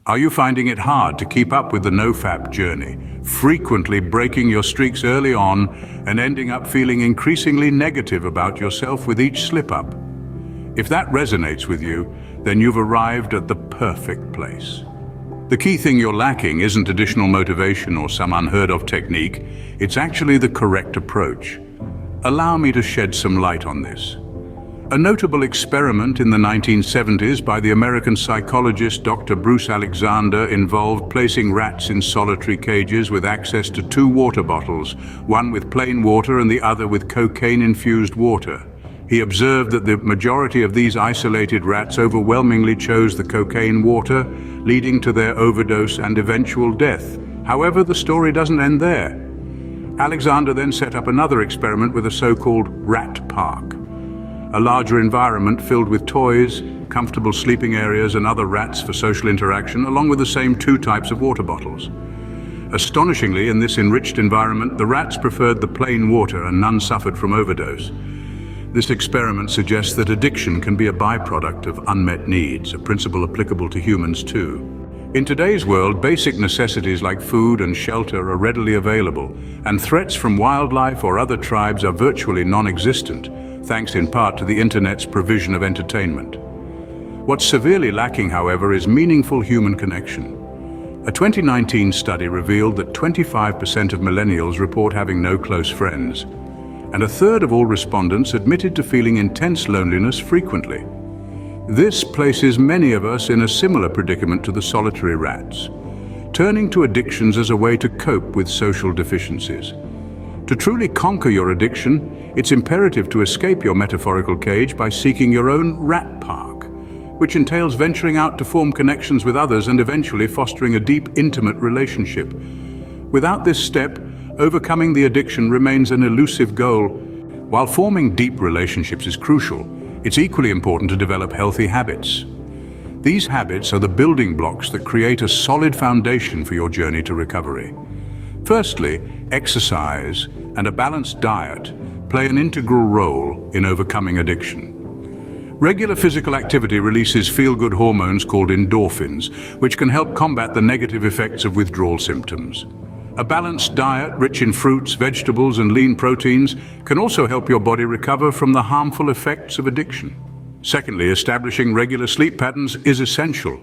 Are you finding it hard to keep up with the NOFAP journey, frequently breaking your streaks early on and ending up feeling increasingly negative about yourself with each slip-up? If that resonates with you, then you've arrived at the perfect place. The key thing you're lacking isn't additional motivation or some unheard-of technique, it's actually the correct approach. Allow me to shed some light on this. A notable experiment in the 1970s by the American psychologist Dr. Bruce Alexander involved placing rats in solitary cages with access to two water bottles, one with plain water and the other with cocaine-infused water. He observed that the majority of these isolated rats overwhelmingly chose the cocaine water, leading to their overdose and eventual death. However, the story doesn't end there. Alexander then set up another experiment with a so-called rat park, a larger environment filled with toys, comfortable sleeping areas and other rats for social interaction, along with the same two types of water bottles. Astonishingly, in this enriched environment, the rats preferred the plain water and none suffered from overdose. This experiment suggests that addiction can be a byproduct of unmet needs, a principle applicable to humans too. In today's world, basic necessities like food and shelter are readily available, and threats from wildlife or other tribes are virtually non-existent, thanks in part to the internet's provision of entertainment. What's severely lacking, however, is meaningful human connection. A 2019 study revealed that 25% of millennials report having no close friends, and a third of all respondents admitted to feeling intense loneliness frequently. This places many of us in a similar predicament to the solitary rats, turning to addictions as a way to cope with social deficiencies. To truly conquer your addiction, it's imperative to escape your metaphorical cage by seeking your own rat park, which entails venturing out to form connections with others and eventually fostering a deep, intimate relationship. Without this step, overcoming the addiction remains an elusive goal. While forming deep relationships is crucial, it's equally important to develop healthy habits. These habits are the building blocks that create a solid foundation for your journey to recovery. Firstly, exercise and a balanced diet play an integral role in overcoming addiction. Regular physical activity releases feel-good hormones called endorphins, which can help combat the negative effects of withdrawal symptoms. A balanced diet, rich in fruits, vegetables, and lean proteins, can also help your body recover from the harmful effects of addiction. Secondly, establishing regular sleep patterns is essential.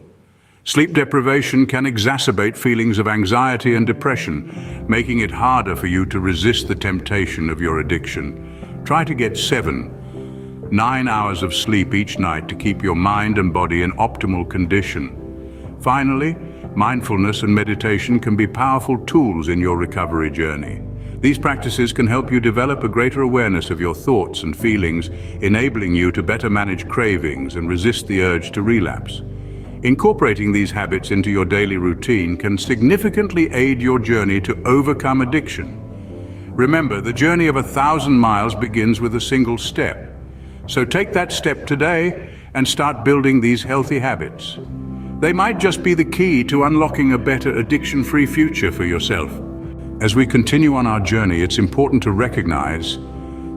Sleep deprivation can exacerbate feelings of anxiety and depression, making it harder for you to resist the temptation of your addiction. Try to get 7-9 hours of sleep each night to keep your mind and body in optimal condition. Finally, mindfulness and meditation can be powerful tools in your recovery journey. These practices can help you develop a greater awareness of your thoughts and feelings, enabling you to better manage cravings and resist the urge to relapse. Incorporating these habits into your daily routine can significantly aid your journey to overcome addiction. Remember, the journey of 1,000 miles begins with a single step. So take that step today and start building these healthy habits. They might just be the key to unlocking a better addiction-free future for yourself. As we continue on our journey, it's important to recognize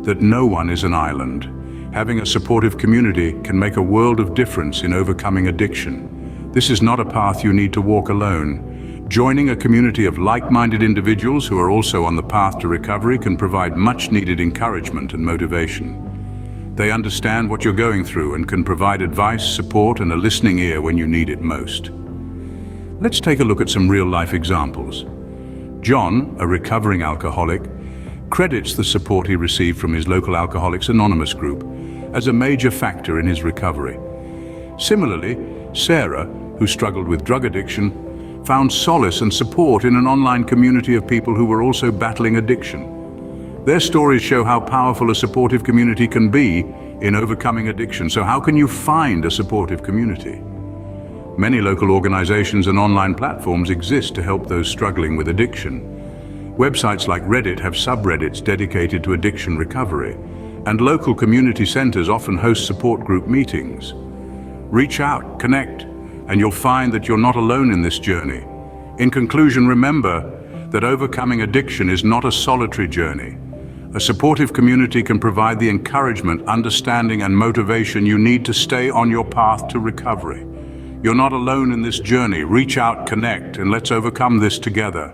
that no one is an island. Having a supportive community can make a world of difference in overcoming addiction. This is not a path you need to walk alone. Joining a community of like-minded individuals who are also on the path to recovery can provide much-needed encouragement and motivation. They understand what you're going through and can provide advice, support, and a listening ear when you need it most. Let's take a look at some real-life examples. John, a recovering alcoholic, credits the support he received from his local Alcoholics Anonymous group as a major factor in his recovery. Similarly, Sarah, who struggled with drug addiction, found solace and support in an online community of people who were also battling addiction. Their stories show how powerful a supportive community can be in overcoming addiction. So how can you find a supportive community? Many local organizations and online platforms exist to help those struggling with addiction. Websites like Reddit have subreddits dedicated to addiction recovery, and local community centers often host support group meetings. Reach out, connect, and you'll find that you're not alone in this journey. In conclusion, remember that overcoming addiction is not a solitary journey. A supportive community can provide the encouragement, understanding, and motivation you need to stay on your path to recovery. You're not alone in this journey. Reach out, connect, and let's overcome this together.